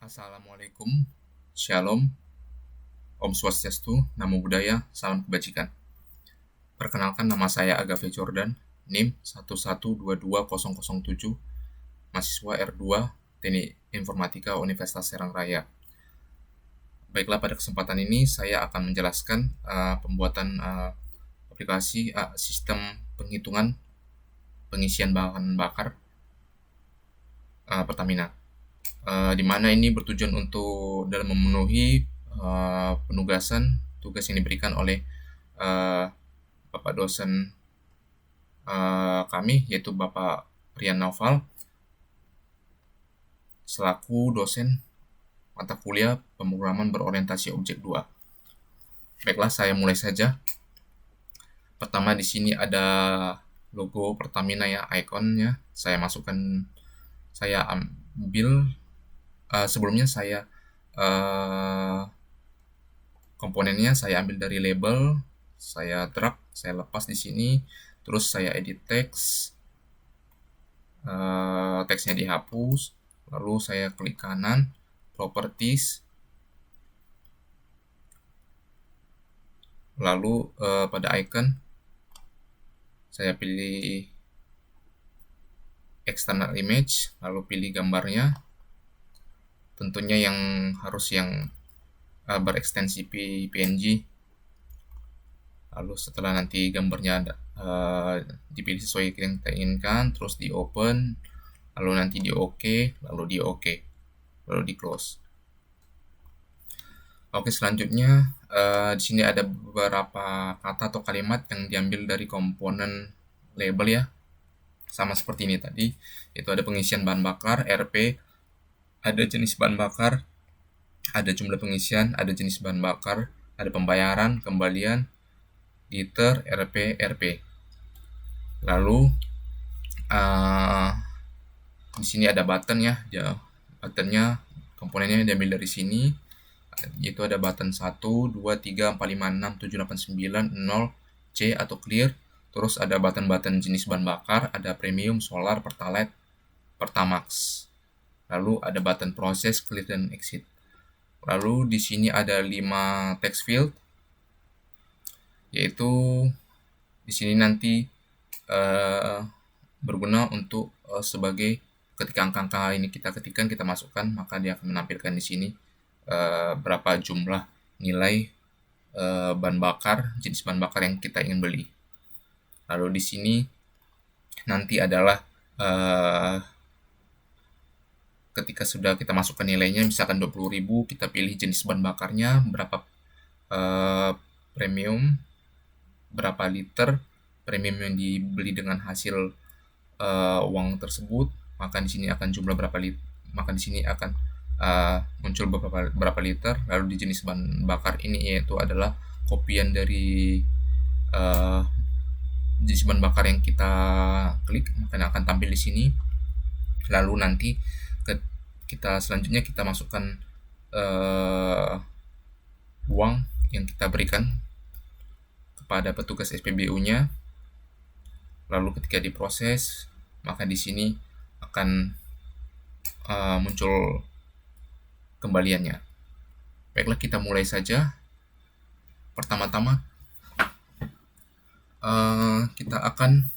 Assalamualaikum, Shalom, Om Swastiastu, Namo Buddhaya, Salam Kebajikan. Perkenalkan, nama saya Agave Jordan, NIM 1122007, mahasiswa R2, Teknik Informatika Universitas Serang Raya. Baiklah, pada kesempatan ini saya akan menjelaskan pembuatan aplikasi sistem penghitungan pengisian bahan bakar Pertamina. Di mana ini bertujuan untuk dalam memenuhi tugas yang diberikan oleh Bapak dosen kami, yaitu Bapak Rian Naufal, selaku dosen mata kuliah pemrograman berorientasi objek 2. Baiklah, saya mulai saja. Pertama, di sini ada logo Pertamina ya, ikonnya. Saya ambil. Sebelumnya saya komponennya saya ambil dari label, saya drag, saya lepas di sini, terus saya edit teks, teksnya dihapus, lalu saya klik kanan, properties, lalu pada icon saya pilih external image, lalu pilih gambarnya, tentunya yang harus berekstensi PNG. Lalu setelah nanti gambarnya dipilih sesuai yang kita inginkan, terus di open, lalu nanti di OK, lalu di OK, lalu di close. Oke, selanjutnya di sini ada beberapa kata atau kalimat yang diambil dari komponen label ya, sama seperti ini tadi. Itu ada pengisian bahan bakar RP, ada jenis bahan bakar, ada jumlah pengisian, ada jenis bahan bakar, ada pembayaran, kembalian, liter, RP. Lalu di sini ada button ya, buttonnya komponennya diambil dari sini, yaitu ada button 1, 2, 3, 4, 5, 6, 7, 8, 9, 0, C atau clear. Terus ada button-button jenis bahan bakar, ada premium, solar, pertalite, pertamax. Lalu ada button proses, clear, dan exit. Lalu di sini ada 5 text field, yaitu di sini nanti berguna untuk sebagai ketika angka-angka ini kita ketikkan, kita masukkan, maka dia akan menampilkan di sini berapa jumlah nilai bahan bakar, jenis bahan bakar yang kita ingin beli. Lalu di sini nanti adalah ketika sudah kita masukkan nilainya, misalkan 20.000, kita pilih jenis bahan bakarnya, berapa premium, berapa liter premium yang dibeli dengan hasil uang tersebut, maka di sini akan jumlah berapa liter, maka di sini akan muncul berapa liter. Lalu di jenis bahan bakar ini yaitu adalah kopian dari jenis bahan bakar yang kita klik, maka akan tampil di sini. Lalu nanti selanjutnya kita masukkan uang yang kita berikan kepada petugas SPBU-nya. Lalu ketika diproses, maka di sini akan muncul kembaliannya. Baiklah, kita mulai saja. Pertama-tama kita akan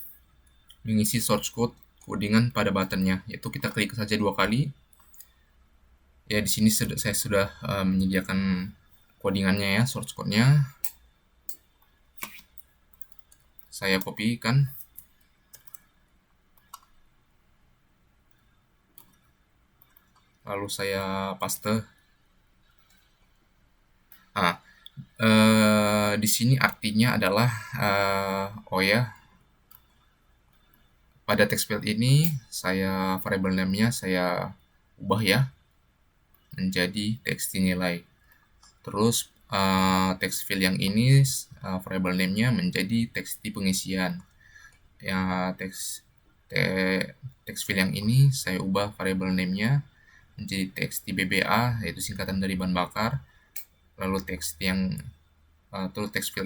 mengisi source code codingan pada buttonnya, yaitu kita klik saja 2 kali. Ya, di sini saya sudah menyediakan codingannya ya, source code-nya. Saya kopikan. Lalu saya paste. Di sini artinya adalah pada text field ini saya variable name-nya saya ubah ya menjadi teks nilai. Terus text field yang ini variable name-nya menjadi teks pengisian. Ya, text field yang ini saya ubah variable name-nya menjadi teks BBA, yaitu singkatan dari bahan bakar. Lalu text field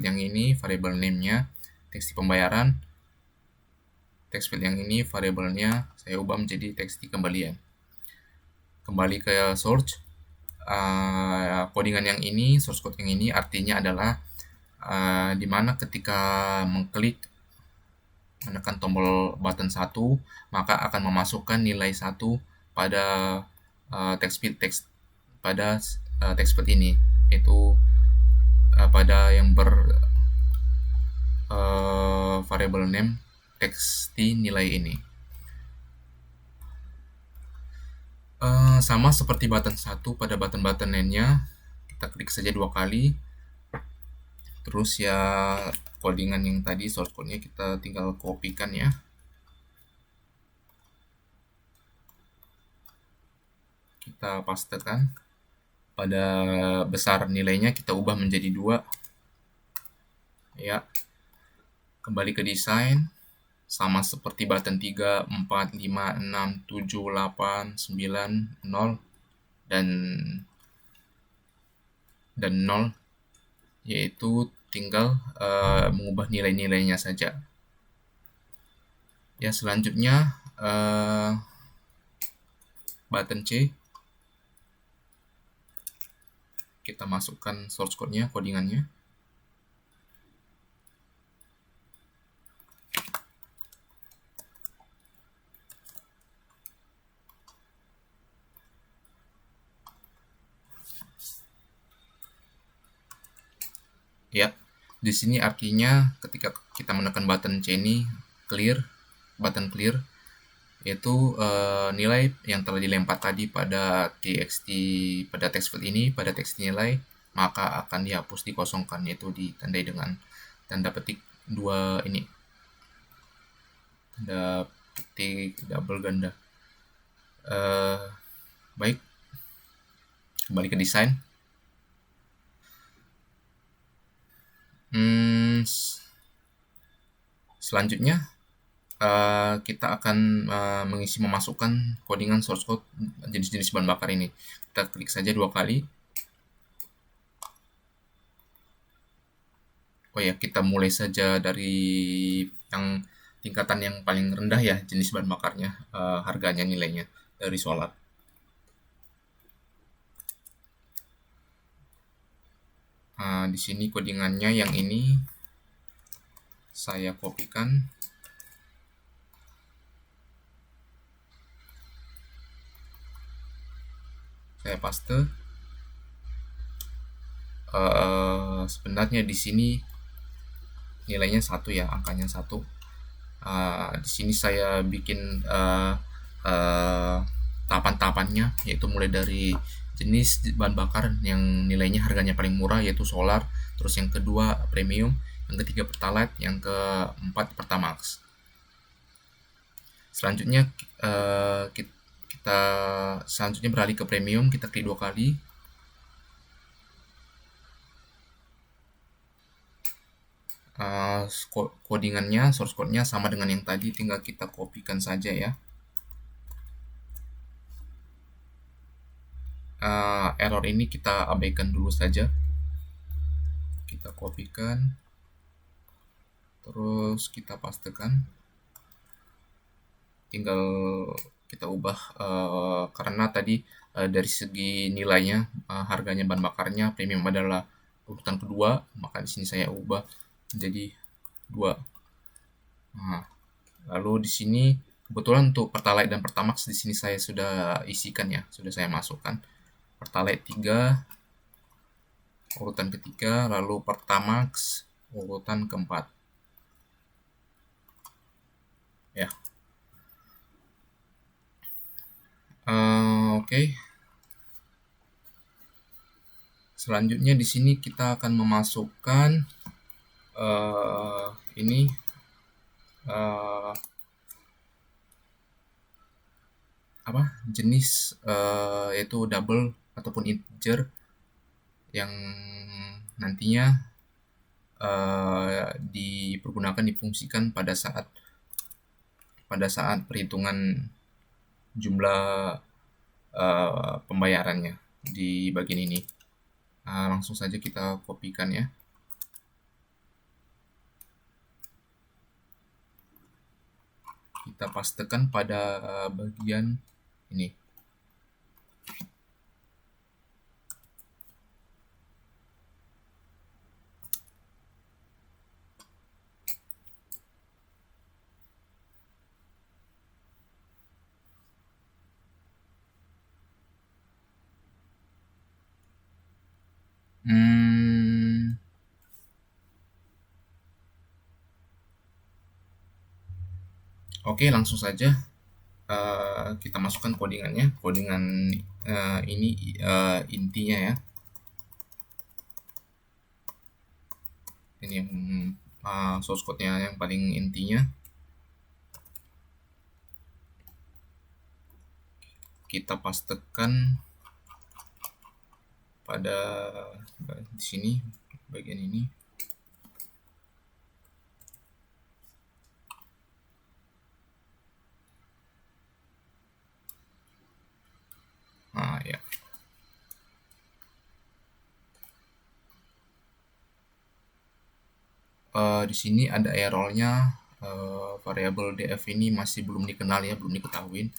yang ini variable name-nya teks pembayaran. Text field yang ini variable-nya saya ubah menjadi teks kembalian. Kembali ke source, codingan yang ini, source code yang ini artinya adalah di mana ketika mengklik menekan tombol button 1 maka akan memasukkan nilai 1 pada text field pada text field ini, yaitu pada yang variable name text nilai ini. Sama seperti button 1 pada button-button lainnya, kita klik saja 2 kali. Terus ya codingan yang tadi source code-nya kita tinggal kopikan ya. Kita pastekan. Pada besar nilainya kita ubah menjadi 2. Ya. Kembali ke desain. Sama seperti button 3, 4, 5, 6, 7, 8, 9, 0 dan 0, yaitu tinggal mengubah nilai-nilainya saja. Ya, selanjutnya button C, kita masukkan source code-nya, codingannya. Ya, di sini artinya ketika kita menekan button C ini button clear, yaitu nilai yang telah dilempar tadi pada pada text field ini, pada text nilai, maka akan dihapus, dikosongkan, yaitu ditandai dengan tanda petik 2 ini, tanda petik double ganda. Baik, kembali ke desain. Selanjutnya kita akan memasukkan codingan source code jenis-jenis bahan bakar ini. Kita klik saja 2 kali. Oh ya, kita mulai saja dari yang tingkatan yang paling rendah ya, jenis bahan bakarnya, harganya, nilainya, dari solar. Di sini codingannya yang ini saya kopikan. Saya paste. Sebenarnya di sini nilainya 1 ya, angkanya 1. Di sini saya bikin tahapan-tahapannya, yaitu mulai dari jenis bahan bakar yang nilainya harganya paling murah, yaitu solar, terus yang kedua premium, yang ketiga pertalite, yang keempat pertamax. Selanjutnya kita selanjutnya beralih ke premium, kita klik 2 kali. Codingannya, source code-nya sama dengan yang tadi, tinggal kita kopikan saja ya. Error ini kita abaikan dulu saja. Kita kopikan, terus kita pastekan. Tinggal kita ubah karena tadi dari segi nilainya, harganya bahan bakarnya premium adalah urutan kedua, maka di sini saya ubah menjadi 2. Nah, lalu di sini kebetulan untuk pertalite dan pertamax di sini saya sudah isikan ya, sudah saya masukkan. Pertalite 3 urutan ketiga, lalu pertamax urutan keempat. Ya. Oke. Selanjutnya di sini kita akan memasukkan ini jenis yaitu double ataupun integer yang nantinya difungsikan pada saat perhitungan jumlah pembayarannya di bagian ini. Langsung saja kita kopikan ya. Kita pastekan pada bagian ini. Hmm, oke, langsung saja kita masukkan codingannya. Codingan ini intinya ya. Ini yang source code-nya yang paling intinya. Kita pastekan pada di sini bagian ini. Nah, ya. Di sini ada errornya, variabel df ini masih belum dikenal ya, belum diketahui.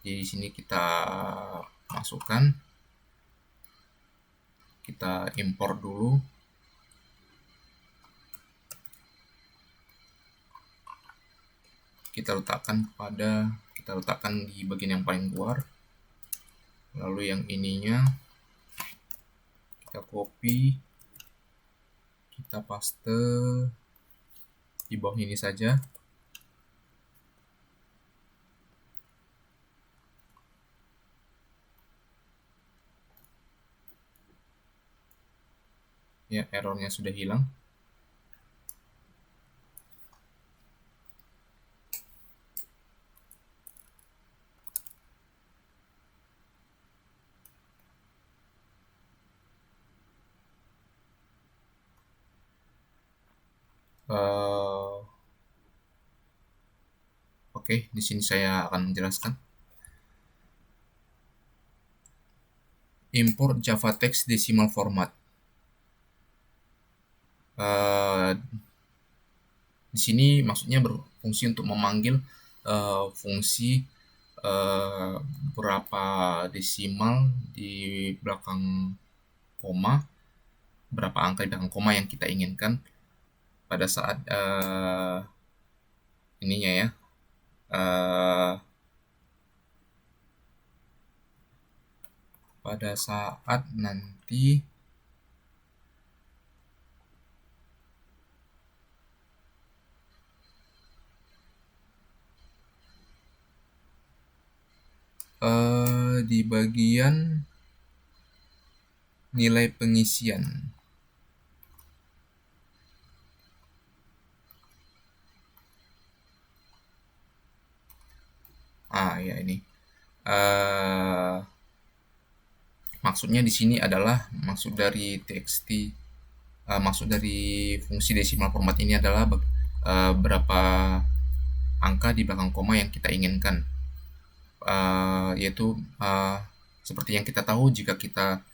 Jadi di sini kita masukkan, kita import dulu. Kita letakkan di bagian yang paling luar. Lalu yang ininya kita copy, kita paste di bawah ini saja. Ya, errornya sudah hilang. Oke, di sini saya akan menjelaskan. Import Java Text Decimal Format. Di sini maksudnya berfungsi untuk memanggil fungsi berapa desimal di belakang koma, berapa angka di belakang koma yang kita inginkan pada saat ininya ya, pada saat nanti di bagian nilai pengisian. Ya ini. Maksudnya di sini adalah maksud dari txt, maksud dari fungsi desimal format ini adalah berapa angka di belakang koma yang kita inginkan. Yaitu seperti yang kita tahu jika kita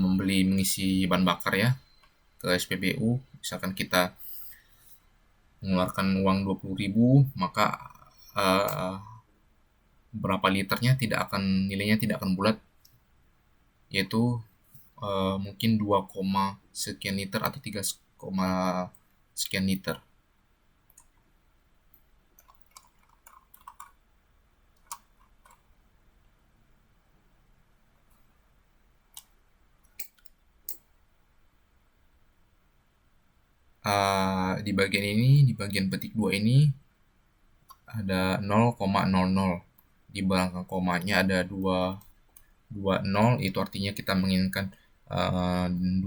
mengisi bahan bakar ya ke SPBU, misalkan kita mengeluarkan uang 20.000, maka berapa liternya nilainya tidak akan bulat, yaitu mungkin 2, sekian liter atau 3, sekian liter. Di bagian ini, di bagian petik 2 ini ada 0,00. Di belakang komanya ada 2,0, itu artinya kita menginginkan 2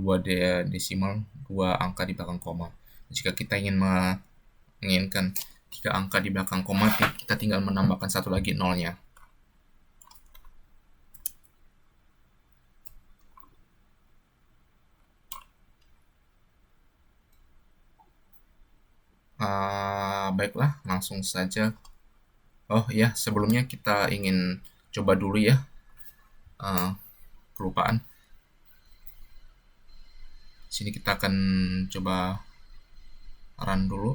desimal, 2 angka di belakang koma. Jika kita ingin menginginkan 3 angka di belakang koma, kita tinggal menambahkan satu lagi nolnya. Baiklah, langsung saja. Oh ya, sebelumnya kita ingin coba dulu ya. Kelupaan. Sini kita akan coba run dulu.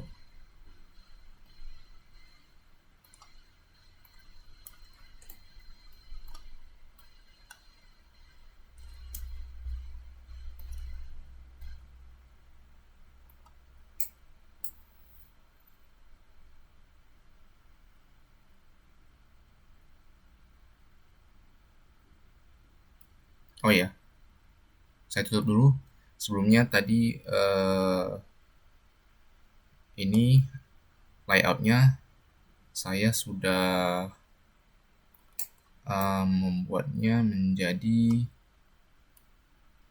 Oh ya, saya tutup dulu. Sebelumnya tadi ini layoutnya saya sudah membuatnya menjadi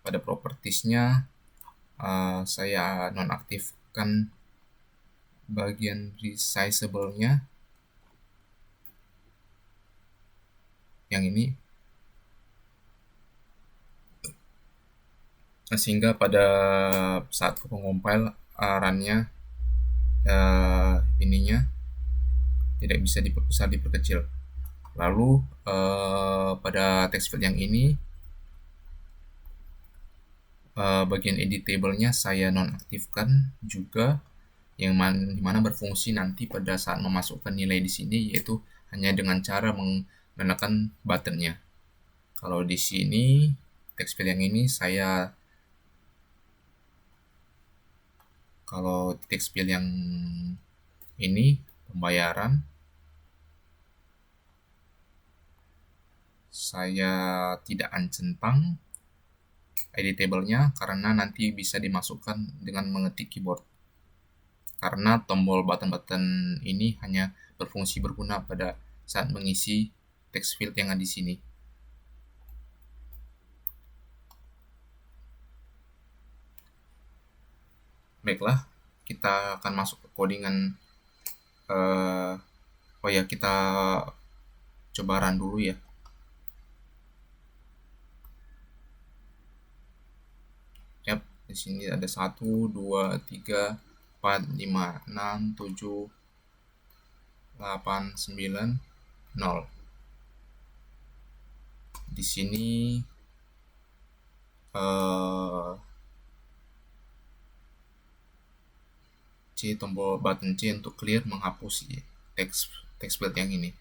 pada propertiesnya saya nonaktifkan bagian resizable-nya yang ini, sehingga pada saat compile run-nya ininya tidak bisa diperbesar, diperkecil. Lalu pada text field yang ini bagian editable-nya saya nonaktifkan juga, yang dimana berfungsi nanti pada saat memasukkan nilai di sini, yaitu hanya dengan cara menekan buttonnya. Kalau di sini text field yang ini kalau text field yang ini pembayaran, saya tidak uncentang editable-nya karena nanti bisa dimasukkan dengan mengetik keyboard. Karena tombol button-button ini hanya berfungsi berguna pada saat mengisi text field yang ada di sini. Baiklah, kita akan masuk ke codingan. Kita coba run dulu ya. Yap, di sini ada 1, 2, 3, 4, 5, 6, 7, 8, 9, 0. Di sini tombol button C untuk clear, menghapus text field yang ini.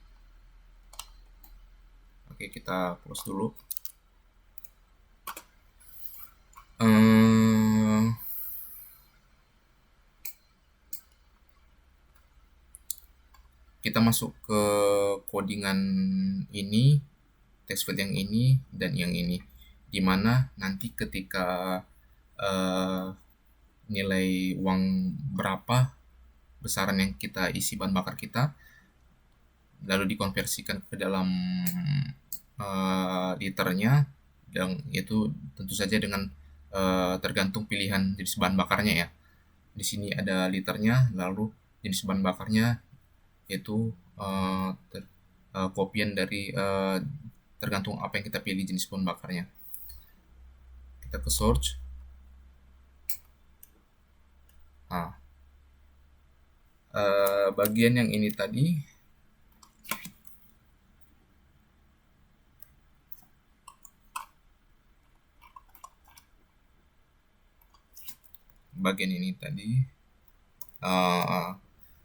Oke, kita close dulu. Kita masuk ke codingan ini, text field yang ini dan yang ini, dimana nanti ketika nilai uang berapa besaran yang kita isi bahan bakar kita, lalu dikonversikan ke dalam liternya, dan itu tentu saja dengan tergantung pilihan jenis bahan bakarnya ya. Di sini ada liternya, lalu jenis bahan bakarnya yaitu kopian dari tergantung apa yang kita pilih jenis bahan bakarnya. Kita ke search. Bagian yang ini tadi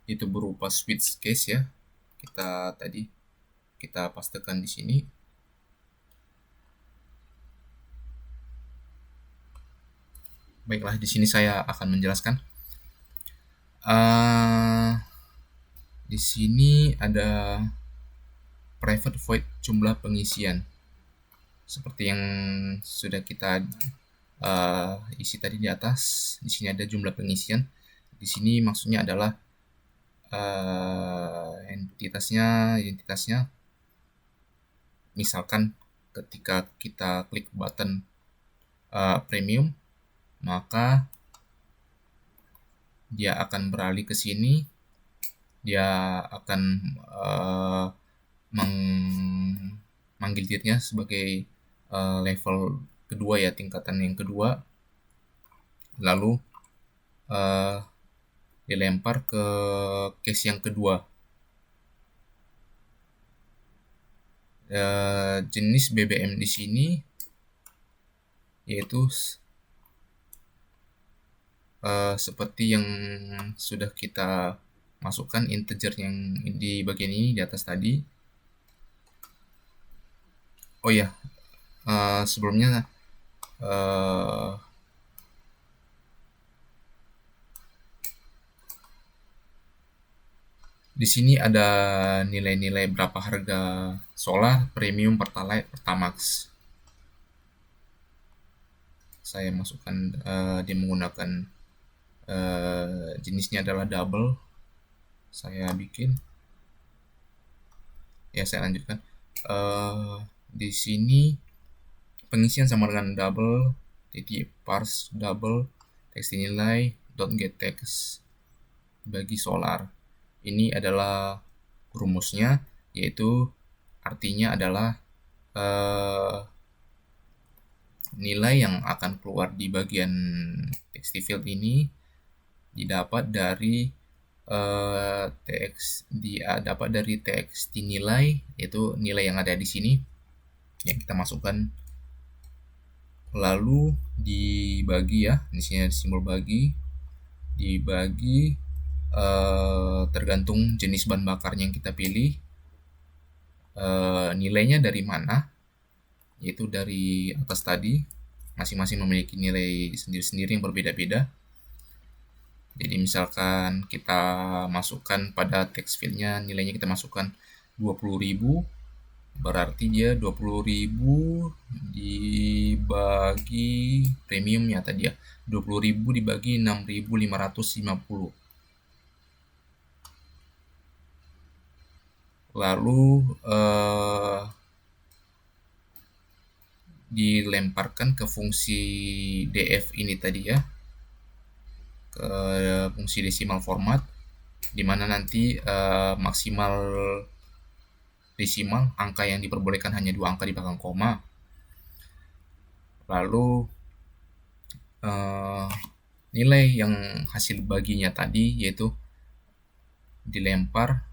itu berupa switch case ya. Kita pastekan di sini. Baiklah, di sini saya akan menjelaskan. Di sini ada private void jumlah pengisian, seperti yang sudah kita isi tadi di atas. Di sini ada jumlah pengisian. Di sini maksudnya adalah identitasnya. Misalkan ketika kita klik button premium, maka dia akan beralih ke sini. Dia akan manggil dirinya sebagai level kedua ya, tingkatan yang kedua, lalu dilempar ke case yang kedua. Jenis BBM di sini yaitu seperti yang sudah kita masukkan integer yang di bagian ini di atas tadi. Oh ya, sebelumnya di sini ada nilai-nilai berapa harga solar, premium, pertalite, pertamax. Saya masukkan dia menggunakan jenisnya adalah double. Saya bikin, ya saya lanjutkan. Di sini pengisian sama dengan double, titik parse double text nilai dot get text bagi solar. Ini adalah rumusnya, yaitu artinya adalah nilai yang akan keluar di bagian text field ini didapat dari dapat dari teks nilai, yaitu nilai yang ada di sini yang kita masukkan, lalu dibagi, ya di sini ada simbol bagi, dibagi tergantung jenis bahan bakarnya yang kita pilih, nilainya dari mana, yaitu dari atas tadi, masing-masing memiliki nilai sendiri-sendiri yang berbeda-beda. Jadi misalkan kita masukkan pada text fieldnya, nilainya kita masukkan 20.000, berarti dia 20.000 dibagi premiumnya tadi ya, 20.000 dibagi 6.550. Lalu dilemparkan ke fungsi df ini tadi ya, ke fungsi desimal format, dimana nanti maksimal desimal, angka yang diperbolehkan hanya 2 angka di belakang koma. Lalu nilai yang hasil baginya tadi yaitu dilempar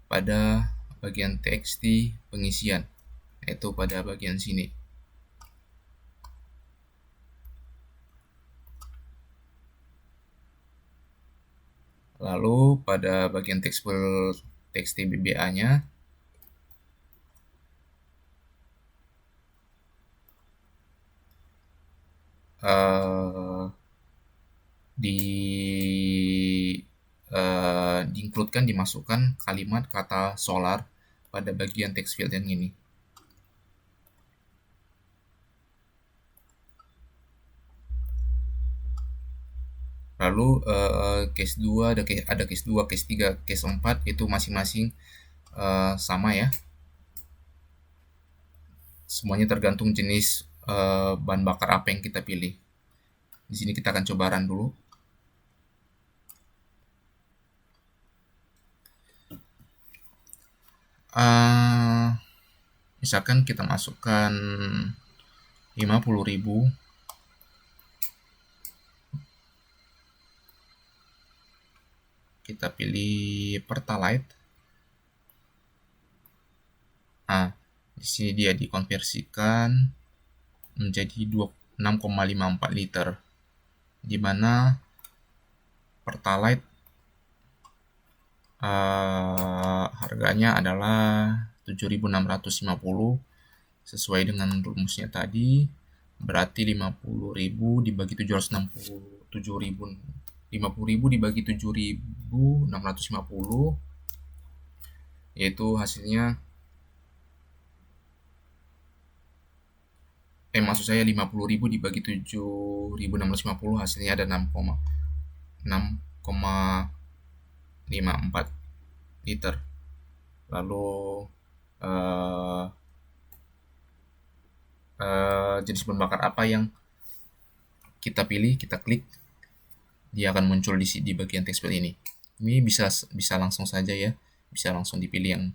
pada bagian teks di pengisian, yaitu pada bagian sini. Lalu pada bagian teks TBBA-nya diincludekan, dimasukkan kalimat kata solar pada bagian text field yang ini. Lalu case 2 ada case 2, case 3, case 4 itu masing-masing sama ya. Semuanya tergantung jenis bahan bakar apa yang kita pilih. Di sini kita akan coba run dulu. Misalkan kita masukkan 50.000, kita pilih Pertalite. Di sini dia dikonversikan menjadi 6,54 liter, di mana Pertalite harganya adalah 7.650 sesuai dengan rumusnya tadi, berarti 50.000 dibagi 760, 50.000 dibagi 7.650, yaitu hasilnya maksud saya 50.000 dibagi 7.650 hasilnya ada 6,54 liter. Lalu jenis bahan bakar apa yang kita pilih, kita klik, dia akan muncul di bagian text field ini. Ini bisa langsung saja ya, bisa langsung dipilih yang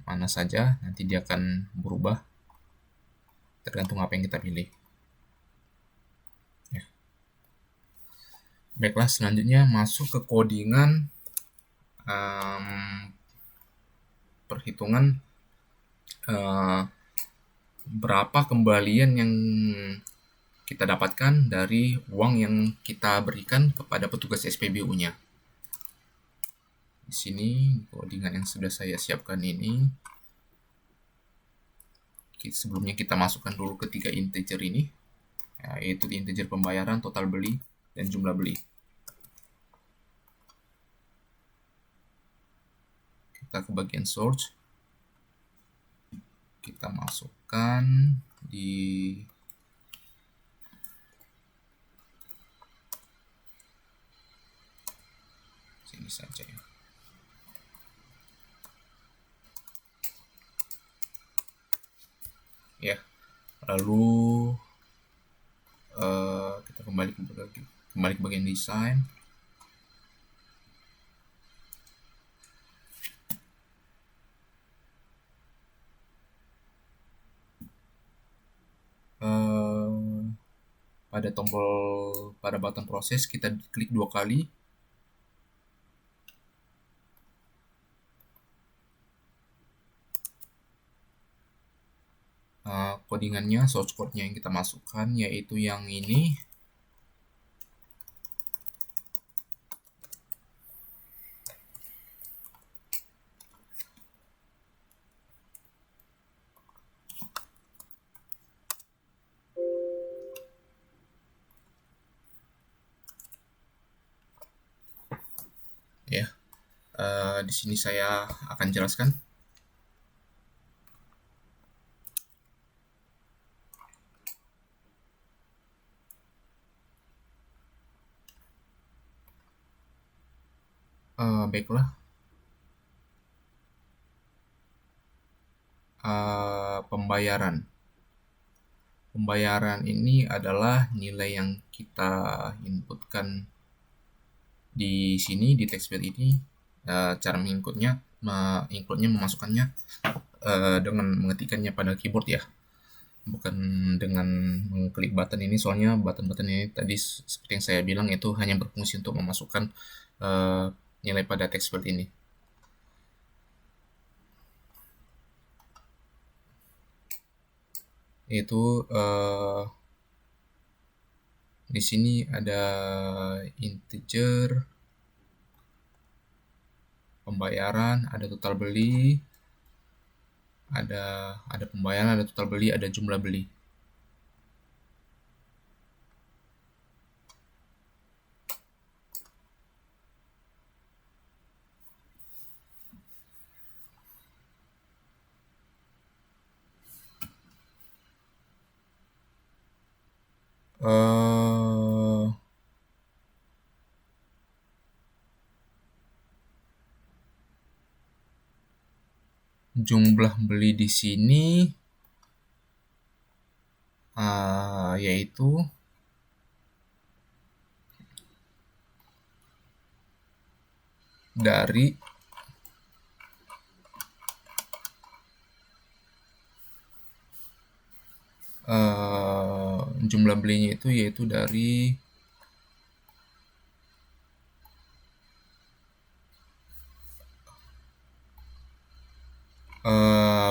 mana saja, nanti dia akan berubah tergantung apa yang kita pilih. Ya. Baiklah, selanjutnya masuk ke codingan perhitungan berapa kembalian yang kita dapatkan dari uang yang kita berikan kepada petugas SPBU-nya. Di sini codingan yang sudah saya siapkan ini, sebelumnya kita masukkan dulu ketiga integer ini, yaitu integer pembayaran, total beli, dan jumlah beli. Kita ke bagian source, kita masukkan di Ini saja ya. Ya, lalu kita kembali ke bagian desain. Pada button proses kita klik 2 kali. Codingannya, source code-nya yang kita masukkan yaitu yang ini. Ya, di sini saya akan jelaskan. Baiklah, pembayaran. Pembayaran ini adalah nilai yang kita inputkan di sini di text field ini. Cara menginputnya, memasukkannya dengan mengetikkannya pada keyboard ya, bukan dengan mengklik button ini, soalnya button-button ini tadi seperti yang saya bilang itu hanya berfungsi untuk memasukkan nilai pada text field ini. Itu di sini ada integer, pembayaran, ada total beli, ada pembayaran, ada total beli, ada jumlah beli. Jumlah beli di sini yaitu dari jumlah belinya itu yaitu dari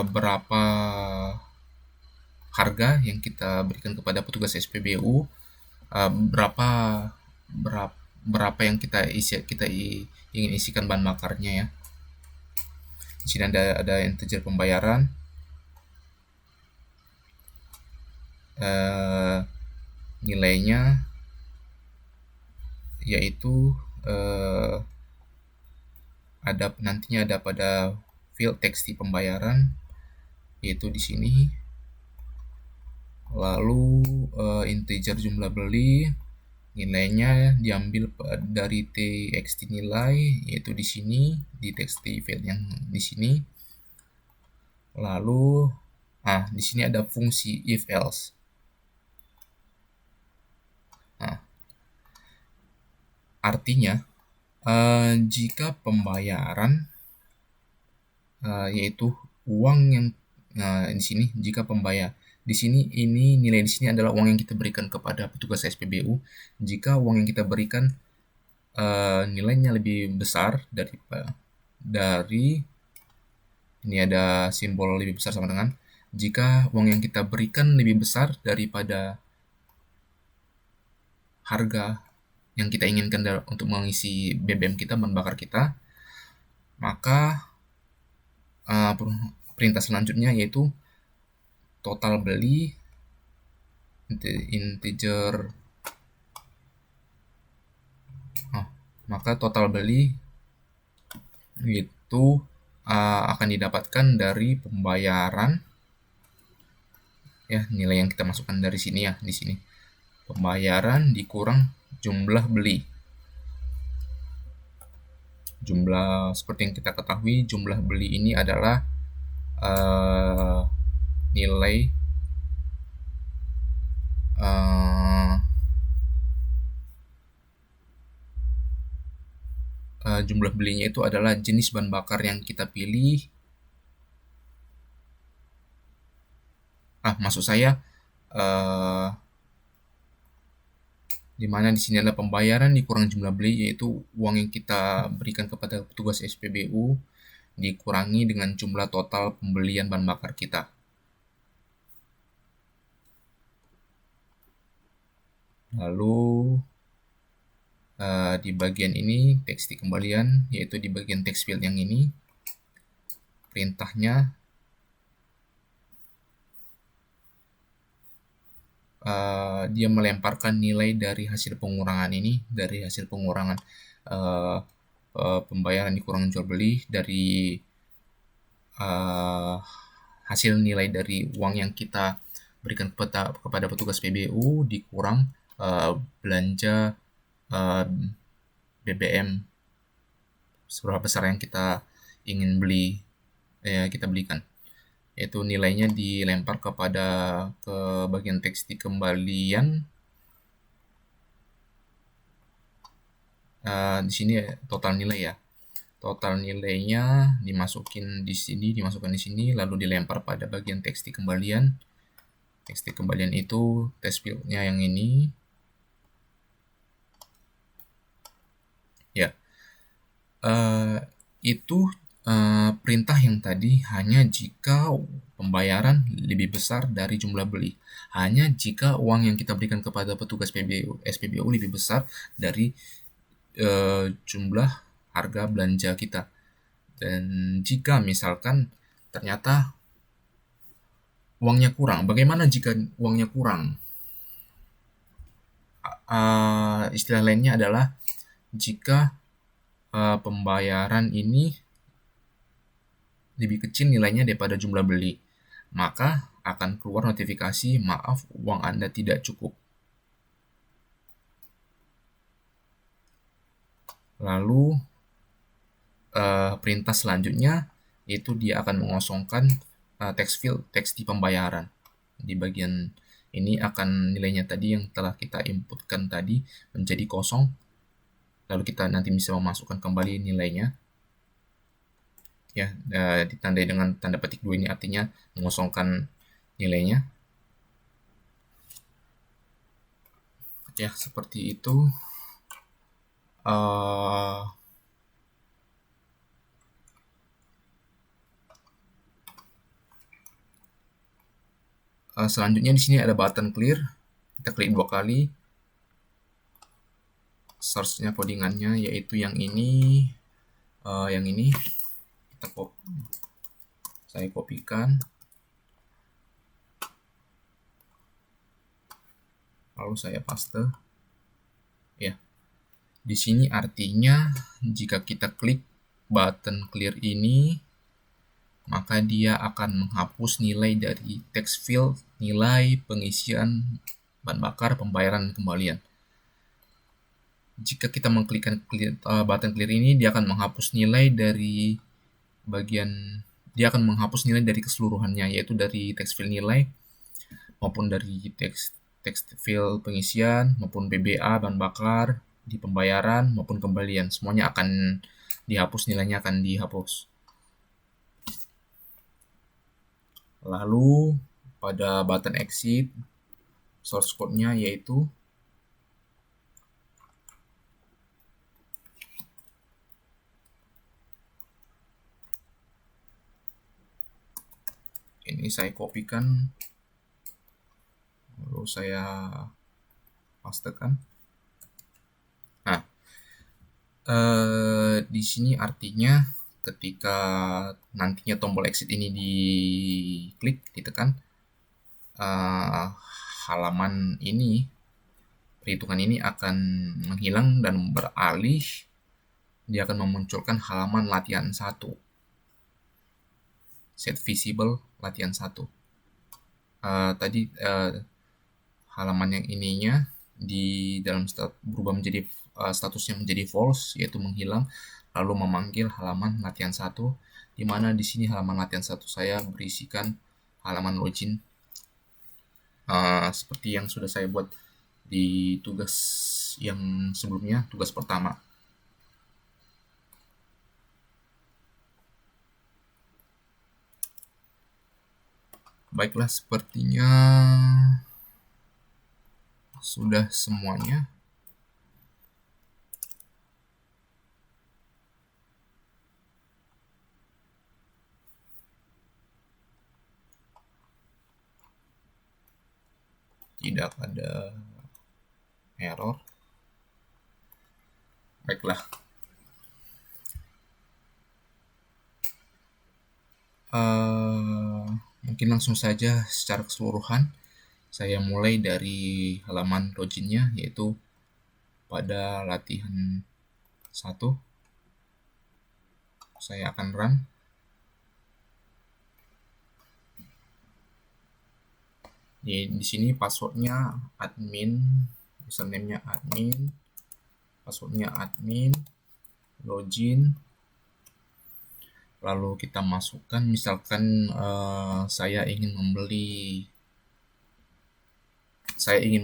berapa harga yang kita berikan kepada petugas SPBU, berapa yang kita ingin isikan bahan bakarnya ya. Di sini ada integer pembayaran, nilainya yaitu nantinya ada pada field teks di pembayaran yaitu di sini. Lalu integer jumlah beli, nilainya diambil dari txt nilai yaitu di sini di txt field yang di sini. Lalu di sini ada fungsi if else. Artinya jika pembayaran yaitu uang yang di sini, jika pembayar di sini, ini nilai di sini adalah uang yang kita berikan kepada petugas SPBU. Jika uang yang kita berikan nilainya lebih besar dari ini ada simbol lebih besar sama dengan, jika uang yang kita berikan lebih besar daripada harga yang kita inginkan untuk mengisi BBM kita, bahan bakar kita, maka perintah selanjutnya yaitu total beli integer, maka total beli itu akan didapatkan dari pembayaran ya, nilai yang kita masukkan dari sini ya, di sini pembayaran dikurang jumlah beli. Jumlah seperti yang kita ketahui, jumlah beli ini adalah nilai jumlah belinya itu adalah jenis bahan bakar yang kita pilih. Maksud saya di mana di sini adalah pembayaran dikurang jumlah beli, yaitu uang yang kita berikan kepada petugas SPBU dikurangi dengan jumlah total pembelian bahan bakar kita. Lalu di bagian ini teks dikembalian, yaitu di bagian text field yang ini, perintahnya dia melemparkan nilai dari hasil pengurangan ini, dari hasil pengurangan pembayaran dikurangi jual beli, dari hasil nilai dari uang yang kita berikan kepada petugas PBU dikurang belanja BBM seberapa besar yang kita ingin kita belikan. Yaitu nilainya dilempar ke bagian teks dikembalian. Di sini total nilai ya. Total nilainya dimasukkan di sini, lalu dilempar pada bagian teks dikembalian. Teks dikembalian itu test field-nya yang ini. Ya. Itu perintah yang tadi hanya jika pembayaran lebih besar dari jumlah beli. Hanya jika uang yang kita berikan kepada petugas SPBU lebih besar dari jumlah harga belanja kita. Dan jika misalkan ternyata uangnya kurang, bagaimana jika uangnya kurang? Istilah lainnya adalah jika pembayaran ini lebih kecil nilainya daripada jumlah beli, maka akan keluar notifikasi, maaf, uang Anda tidak cukup. Lalu perintah selanjutnya itu dia akan mengosongkan text field, teks di pembayaran. Di bagian ini akan nilainya tadi yang telah kita inputkan tadi menjadi kosong, lalu kita nanti bisa memasukkan kembali nilainya. Ya, ditandai dengan tanda petik 2 ini artinya mengosongkan nilainya. Ya, seperti itu. Selanjutnya di sini ada button clear. Kita klik 2 kali. Source-nya codingannya yaitu yang ini. Saya kopikan. Lalu saya paste. Ya. Di sini artinya jika kita klik button clear ini, maka dia akan menghapus nilai dari text field, nilai pengisian bahan bakar, pembayaran, dan kembalian. Jika kita mengklikkan button clear ini, dia akan menghapus nilai dari dia akan menghapus nilai dari keseluruhannya, yaitu dari text field nilai, maupun dari text field pengisian, maupun BBA, bahan bakar, di pembayaran, maupun kembalian. Semuanya akan dihapus, nilainya akan dihapus. Lalu pada button exit, source code-nya yaitu ini saya kopikan, lalu saya pastekan. Nah, di sini artinya ketika nantinya tombol exit ini diklik, ditekan, halaman ini, perhitungan ini akan menghilang dan beralih. Dia akan memunculkan halaman latihan 1. Set visible latihan 1. Tadi halaman yang ininya di dalam berubah menjadi statusnya menjadi false, yaitu menghilang. lalu memanggil halaman latihan 1, di mana di sini halaman latihan 1 saya berisikan halaman login seperti yang sudah saya buat di tugas yang sebelumnya, tugas pertama. Baiklah, sepertinya sudah semuanya. Tidak ada error. Baiklah. Mungkin langsung saja secara keseluruhan saya mulai dari halaman loginnya, yaitu pada latihan 1 saya akan run. Di sini passwordnya admin, username-nya admin, passwordnya admin, login. Lalu kita masukkan, misalkan saya ingin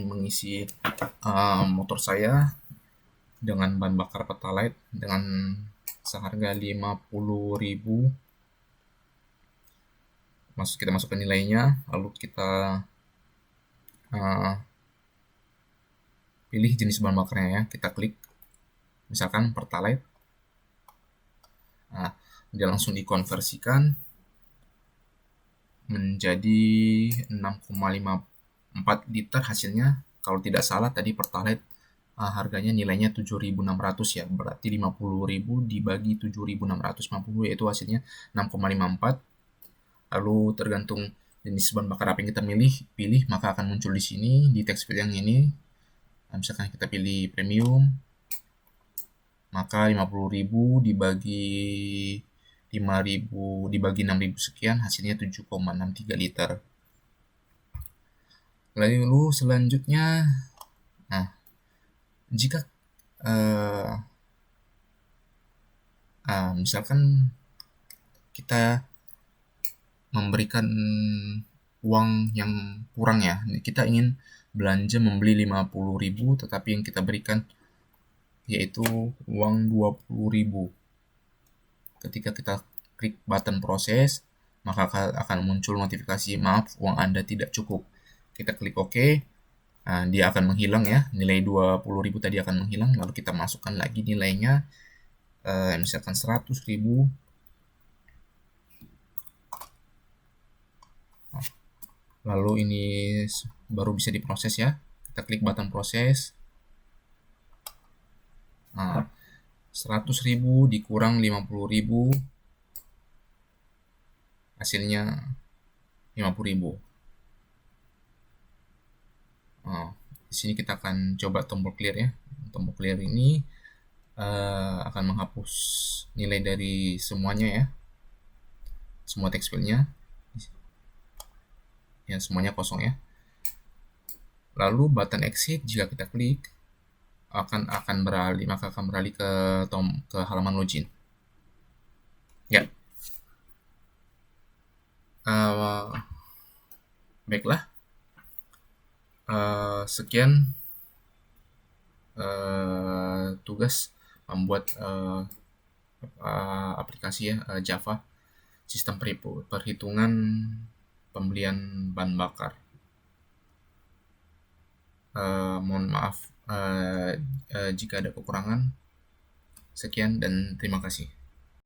mengisi motor saya dengan bahan bakar Pertalite dengan seharga 50.000. Kita masukkan nilainya, lalu kita pilih jenis bahan bakarnya ya, kita klik misalkan Pertalite. Nah, dia langsung dikonversikan menjadi 6,54 liter hasilnya. Kalau tidak salah tadi Pertalite harganya nilainya 7.600 ya, berarti 50.000 dibagi 7.650, yaitu hasilnya 6,54. Lalu tergantung jenis bahan bakar apa yang kita pilih, maka akan muncul di sini di text field yang ini. Nah, misalkan kita pilih premium, maka 50.000 dibagi 5.000 dibagi 6.000 sekian, hasilnya 7,63 liter. Lalu selanjutnya, nah, jika misalkan kita memberikan uang yang kurang ya, kita ingin belanja membeli 50.000, tetapi yang kita berikan yaitu uang 20.000. Ketika kita klik button proses, maka akan muncul notifikasi, maaf, uang Anda tidak cukup. Kita klik OK, nah, dia akan menghilang ya, nilai 20.000 tadi akan menghilang, lalu kita masukkan lagi nilainya, misalkan 100.000. Lalu ini baru bisa diproses ya, kita klik button proses. Nah, 100.000 dikurang 50.000, hasilnya 50.000. Di sini kita akan coba tombol clear ya. Tombol clear ini akan menghapus nilai dari semuanya ya, semua text fieldnya ya, semuanya kosong ya. Lalu button exit, jika kita klik akan beralih ke halaman login ya. Baiklah, sekian tugas membuat aplikasi ya, Java sistem perhitungan pembelian bahan bakar. Mohon maaf jika ada kekurangan. Sekian dan terima kasih.